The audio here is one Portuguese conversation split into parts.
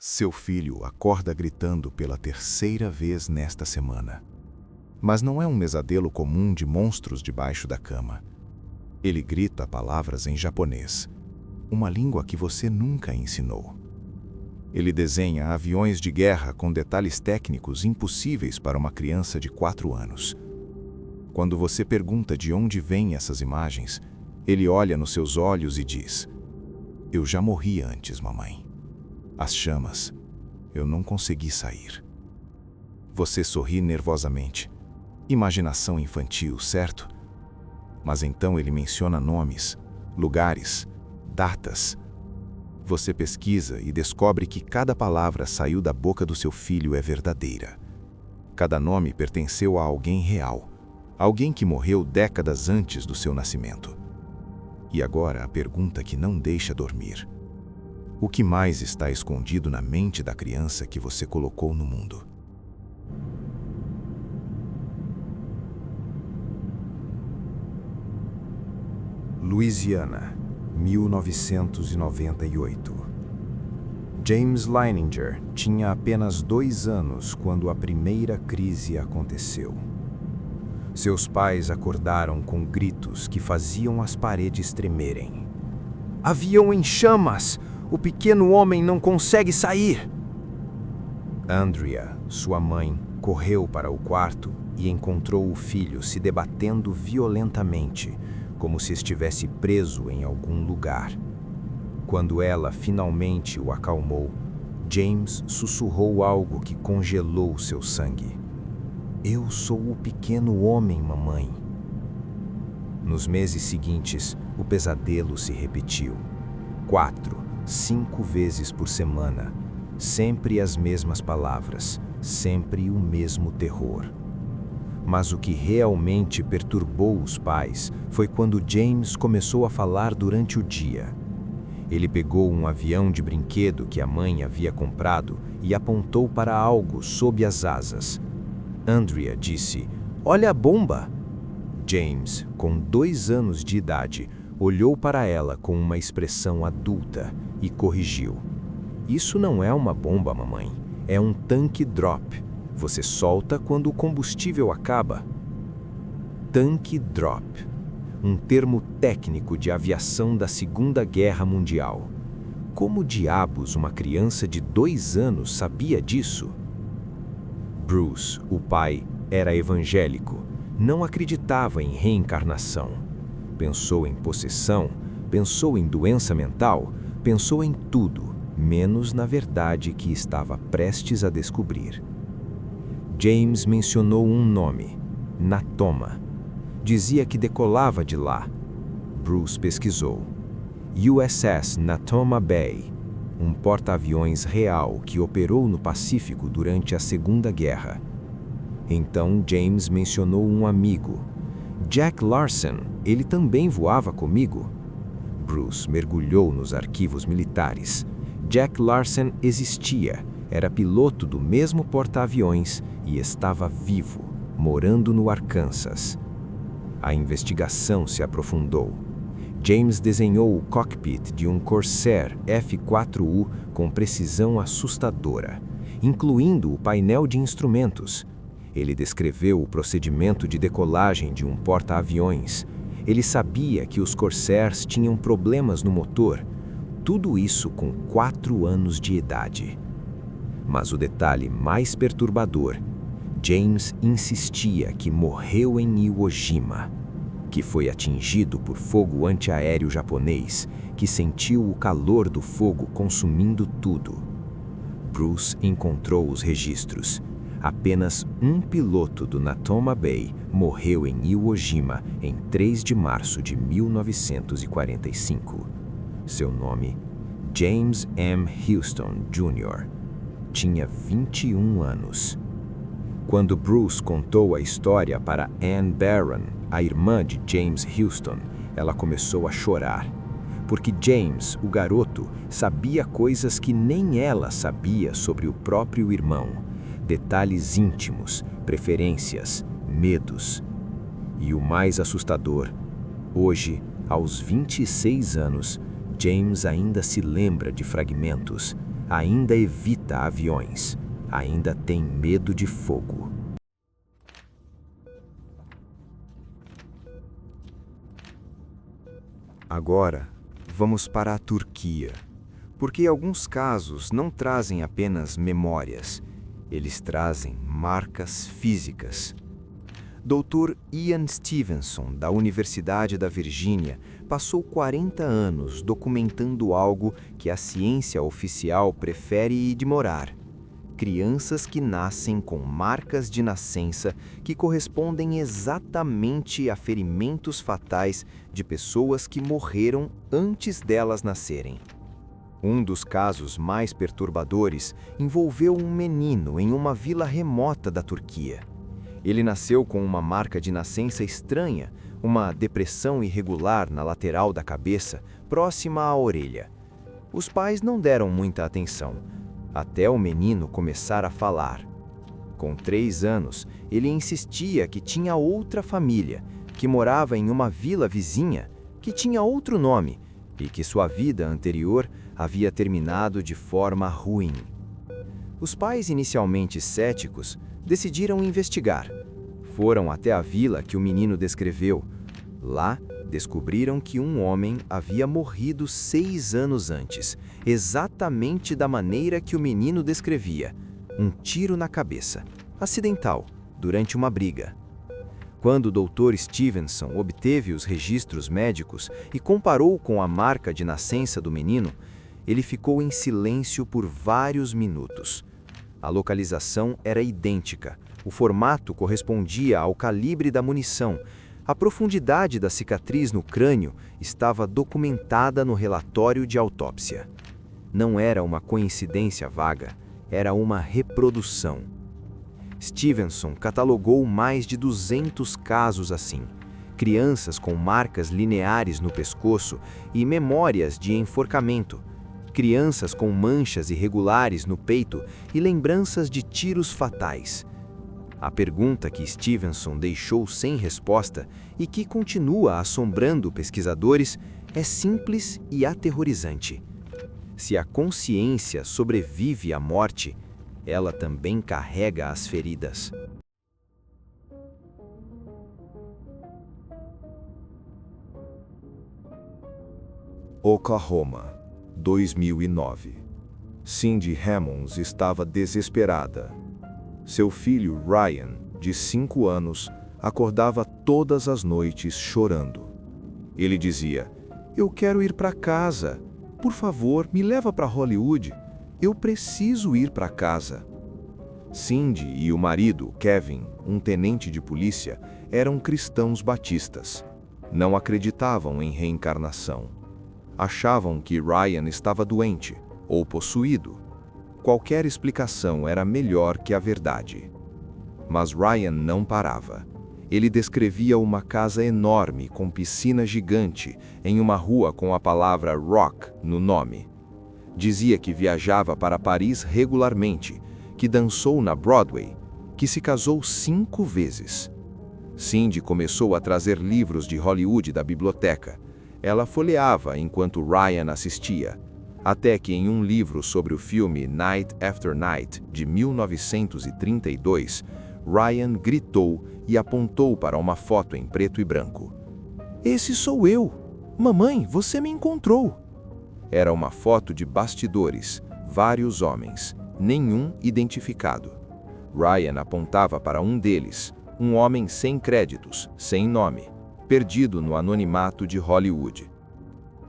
Seu filho acorda gritando pela terceira vez nesta semana. Mas não é um pesadelo comum de monstros debaixo da cama. Ele grita palavras em japonês, uma língua que você nunca ensinou. Ele desenha aviões de guerra com detalhes técnicos impossíveis para uma criança de 4 anos. Quando você pergunta de onde vêm essas imagens, ele olha nos seus olhos e diz: "Eu já morri antes, mamãe. As chamas, eu não consegui sair." Você sorri nervosamente. Imaginação infantil, certo? Mas então ele menciona nomes, lugares, datas. Você pesquisa e descobre que cada palavra saiu da boca do seu filho é verdadeira. Cada nome pertenceu a alguém real, alguém que morreu décadas antes do seu nascimento. E agora a pergunta que não deixa dormir: o que mais está escondido na mente da criança que você colocou no mundo? Louisiana, 1998. James Leininger tinha apenas 2 anos quando a primeira crise aconteceu. Seus pais acordaram com gritos que faziam as paredes tremerem. "Avião em chamas! O pequeno homem não consegue sair!" Andrea, sua mãe, correu para o quarto e encontrou o filho se debatendo violentamente, como se estivesse preso em algum lugar. Quando ela finalmente o acalmou, James sussurrou algo que congelou seu sangue. "Eu sou o pequeno homem, mamãe." Nos meses seguintes, o pesadelo se repetiu. 4, 5 vezes por semana, sempre as mesmas palavras, sempre o mesmo terror. Mas o que realmente perturbou os pais foi quando James começou a falar durante o dia. Ele pegou um avião de brinquedo que a mãe havia comprado e apontou para algo sob as asas. Andrea disse: "Olha a bomba!" James, com 2 anos de idade, olhou para ela com uma expressão adulta e corrigiu: "Isso não é uma bomba, mamãe. É um tanque drop. Você solta quando o combustível acaba." Tanque drop, um termo técnico de aviação da Segunda Guerra Mundial. Como diabos uma criança de 2 anos sabia disso? Bruce, o pai, era evangélico, não acreditava em reencarnação. Pensou em possessão, pensou em doença mental, pensou em tudo, menos na verdade que estava prestes a descobrir. James mencionou um nome: Natoma. Dizia que decolava de lá. Bruce pesquisou. USS Natoma Bay, um porta-aviões real que operou no Pacífico durante a Segunda Guerra. Então James mencionou um amigo. Jack Larson, ele também voava comigo. Bruce mergulhou nos arquivos militares. Jack Larson existia, era piloto do mesmo porta-aviões e estava vivo, morando no Arkansas. A investigação se aprofundou. James desenhou o cockpit de um Corsair F-4U com precisão assustadora, incluindo o painel de instrumentos. Ele descreveu o procedimento de decolagem de um porta-aviões. Ele sabia que os Corsairs tinham problemas no motor. Tudo isso com 4 anos de idade. Mas o detalhe mais perturbador: James insistia que morreu em Iwo Jima, que foi atingido por fogo antiaéreo japonês, que sentiu o calor do fogo consumindo tudo. Bruce encontrou os registros. Apenas um piloto do Natoma Bay morreu em Iwo Jima em 3 de março de 1945. Seu nome: James M. Houston, Jr. Tinha 21 anos. Quando Bruce contou a história para Ann Barron, a irmã de James Houston, ela começou a chorar. Porque James, o garoto, sabia coisas que nem ela sabia sobre o próprio irmão. Detalhes íntimos, preferências, medos. E o mais assustador: hoje, aos 26 anos, James ainda se lembra de fragmentos, ainda evita aviões, ainda tem medo de fogo. Agora, vamos para a Turquia, porque alguns casos não trazem apenas memórias, eles trazem marcas físicas. Dr. Ian Stevenson, da Universidade da Virgínia, passou 40 anos documentando algo que a ciência oficial prefere ignorar: crianças que nascem com marcas de nascença que correspondem exatamente a ferimentos fatais de pessoas que morreram antes delas nascerem. Um dos casos mais perturbadores envolveu um menino em uma vila remota da Turquia. Ele nasceu com uma marca de nascença estranha, uma depressão irregular na lateral da cabeça, próxima à orelha. Os pais não deram muita atenção, até o menino começar a falar. Com 3 anos, ele insistia que tinha outra família, que morava em uma vila vizinha, que tinha outro nome e que sua vida anterior havia terminado de forma ruim. Os pais, inicialmente céticos, decidiram investigar. Foram até a vila que o menino descreveu. Lá, descobriram que um homem havia morrido 6 anos antes, exatamente da maneira que o menino descrevia: um tiro na cabeça, acidental, durante uma briga. Quando o Dr. Stevenson obteve os registros médicos e comparou com a marca de nascença do menino, ele ficou em silêncio por vários minutos. A localização era idêntica, o formato correspondia ao calibre da munição, a profundidade da cicatriz no crânio estava documentada no relatório de autópsia. Não era uma coincidência vaga, era uma reprodução. Stevenson catalogou mais de 200 casos assim, crianças com marcas lineares no pescoço e memórias de enforcamento, crianças com manchas irregulares no peito e lembranças de tiros fatais. A pergunta que Stevenson deixou sem resposta e que continua assombrando pesquisadores é simples e aterrorizante. Se a consciência sobrevive à morte, ela também carrega as feridas. Oklahoma, 2009. Cindy Hammonds estava desesperada. Seu filho Ryan, de 5 anos, acordava todas as noites chorando. Ele dizia: "Eu quero ir para casa. Por favor, me leva para Hollywood. Eu preciso ir para casa." Cindy e o marido, Kevin, um tenente de polícia, eram cristãos batistas. Não acreditavam em reencarnação. Achavam que Ryan estava doente ou possuído. Qualquer explicação era melhor que a verdade. Mas Ryan não parava. Ele descrevia uma casa enorme com piscina gigante em uma rua com a palavra rock no nome. Dizia que viajava para Paris regularmente, que dançou na Broadway, que se casou 5 vezes. Cindy começou a trazer livros de Hollywood da biblioteca. Ela folheava enquanto Ryan assistia, até que em um livro sobre o filme Night After Night, de 1932, Ryan gritou e apontou para uma foto em preto e branco. "Esse sou eu! Mamãe, você me encontrou!" Era uma foto de bastidores, vários homens, nenhum identificado. Ryan apontava para um deles, um homem sem créditos, sem nome, perdido no anonimato de Hollywood.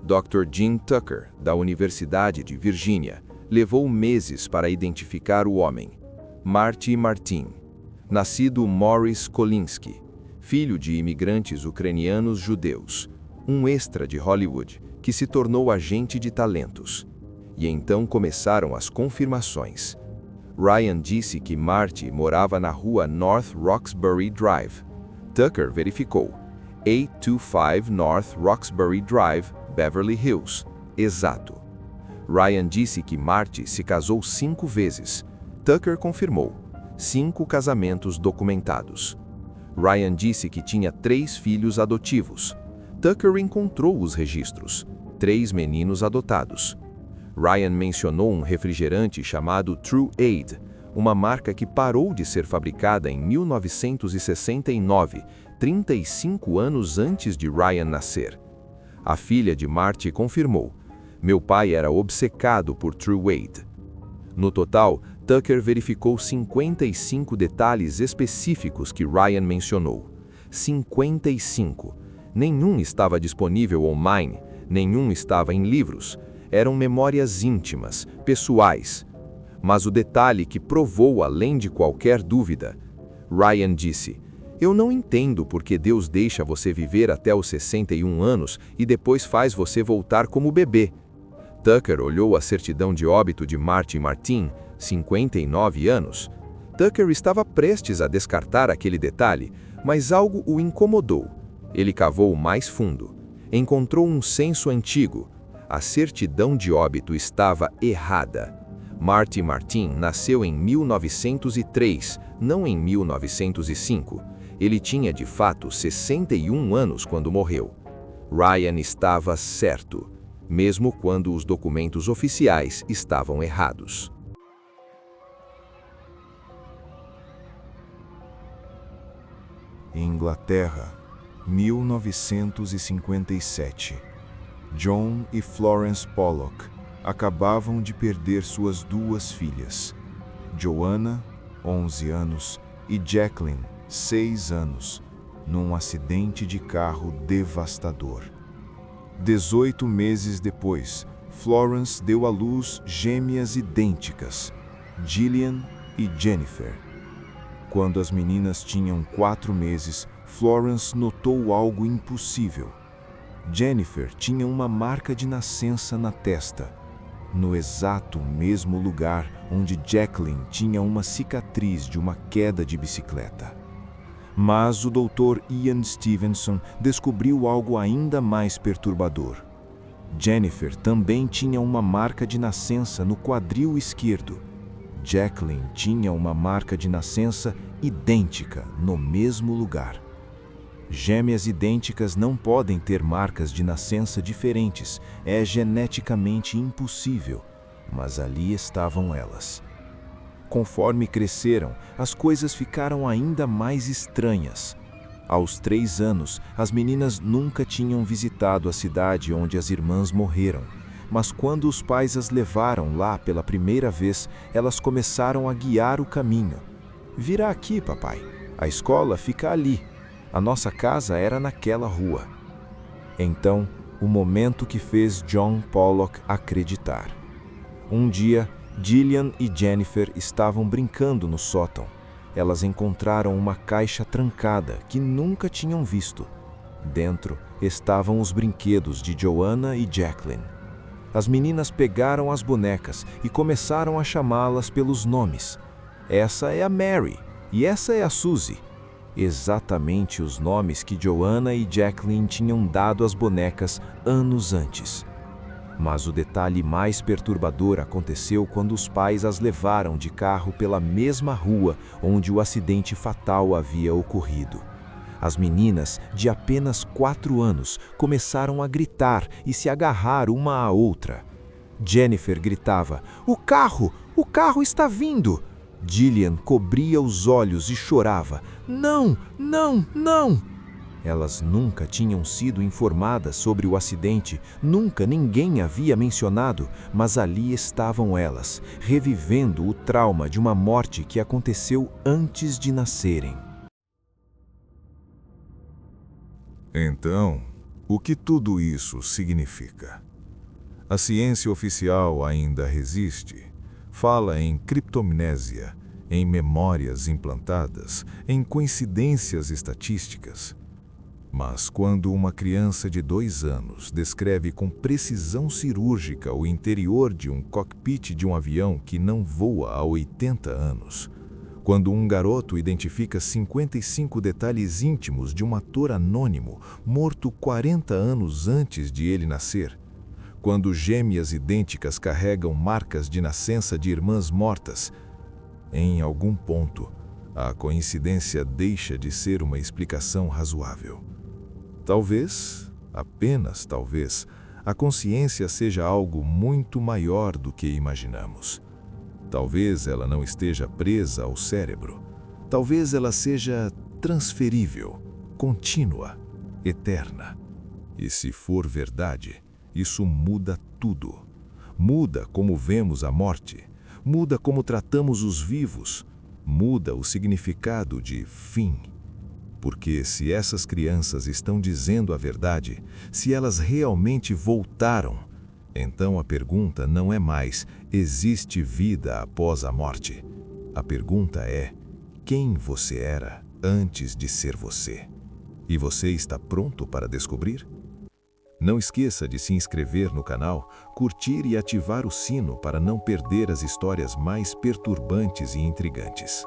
Dr. Jim Tucker, da Universidade de Virgínia, levou meses para identificar o homem. Marty Martin, nascido Morris Kolinsky, filho de imigrantes ucranianos judeus, um extra de Hollywood que se tornou agente de talentos. E então começaram as confirmações. Ryan disse que Marty morava na rua North Roxbury Drive. Tucker verificou: 825 North Roxbury Drive, Beverly Hills. Exato. Ryan disse que Marty se casou 5 vezes. Tucker confirmou: 5 casamentos documentados. Ryan disse que tinha 3 filhos adotivos. Tucker encontrou os registros: 3 meninos adotados. Ryan mencionou um refrigerante chamado True Aid, uma marca que parou de ser fabricada em 1969, 35 anos antes de Ryan nascer. A filha de Marty confirmou: "Meu pai era obcecado por True Aid." No total, Tucker verificou 55 detalhes específicos que Ryan mencionou. 55. Nenhum estava disponível online, nenhum estava em livros. Eram memórias íntimas, pessoais. Mas o detalhe que provou além de qualquer dúvida, Ryan disse: "Eu não entendo por que Deus deixa você viver até os 61 anos e depois faz você voltar como bebê." Tucker olhou a certidão de óbito de Marty Martin, 59 anos. Tucker estava prestes a descartar aquele detalhe, mas algo o incomodou. Ele cavou mais fundo. Encontrou um censo antigo. A certidão de óbito estava errada. Marty Martin nasceu em 1903, não em 1905. Ele tinha de fato 61 anos quando morreu. Ryan estava certo, mesmo quando os documentos oficiais estavam errados. Inglaterra, 1957. John e Florence Pollock acabavam de perder suas duas filhas, Joanna, 11 anos, e Jacqueline, 6 anos, num acidente de carro devastador. 18 meses depois, Florence deu à luz gêmeas idênticas, Gillian e Jennifer. Quando as meninas tinham 4 meses, Florence notou algo impossível. Jennifer tinha uma marca de nascença na testa, no exato mesmo lugar onde Jacqueline tinha uma cicatriz de uma queda de bicicleta. Mas o Dr. Ian Stevenson descobriu algo ainda mais perturbador. Jennifer também tinha uma marca de nascença no quadril esquerdo. Jacqueline tinha uma marca de nascença idêntica no mesmo lugar. Gêmeas idênticas não podem ter marcas de nascença diferentes, é geneticamente impossível, mas ali estavam elas. Conforme cresceram, as coisas ficaram ainda mais estranhas. Aos 3 anos, as meninas nunca tinham visitado a cidade onde as irmãs morreram, mas quando os pais as levaram lá pela primeira vez, elas começaram a guiar o caminho. "Vira aqui, papai. A escola fica ali. A nossa casa era naquela rua." Então, o momento que fez John Pollock acreditar. Um dia, Gillian e Jennifer estavam brincando no sótão. Elas encontraram uma caixa trancada que nunca tinham visto. Dentro estavam os brinquedos de Joanna e Jacqueline. As meninas pegaram as bonecas e começaram a chamá-las pelos nomes. "Essa é a Mary e essa é a Suzy." Exatamente os nomes que Joanna e Jacqueline tinham dado às bonecas anos antes. Mas o detalhe mais perturbador aconteceu quando os pais as levaram de carro pela mesma rua onde o acidente fatal havia ocorrido. As meninas, de apenas 4 anos, começaram a gritar e se agarrar uma à outra. Jennifer gritava: O carro está vindo!" Gillian cobria os olhos e chorava: "Não, não, não!" Elas nunca tinham sido informadas sobre o acidente, nunca ninguém havia mencionado, mas ali estavam elas, revivendo o trauma de uma morte que aconteceu antes de nascerem. Então, o que tudo isso significa? A ciência oficial ainda resiste. Fala em criptomnésia, em memórias implantadas, em coincidências estatísticas. Mas quando uma criança de 2 anos descreve com precisão cirúrgica o interior de um cockpit de um avião que não voa há 80 anos, quando um garoto identifica 55 detalhes íntimos de um ator anônimo morto 40 anos antes de ele nascer, quando gêmeas idênticas carregam marcas de nascença de irmãs mortas, em algum ponto, a coincidência deixa de ser uma explicação razoável. Talvez, apenas talvez, a consciência seja algo muito maior do que imaginamos. Talvez ela não esteja presa ao cérebro. Talvez ela seja transferível, contínua, eterna. E se for verdade, isso muda tudo. Muda como vemos a morte, muda como tratamos os vivos, muda o significado de fim. Porque se essas crianças estão dizendo a verdade, se elas realmente voltaram, então a pergunta não é mais: existe vida após a morte? A pergunta é: quem você era antes de ser você? E você está pronto para descobrir? Não esqueça de se inscrever no canal, curtir e ativar o sino para não perder as histórias mais perturbantes e intrigantes.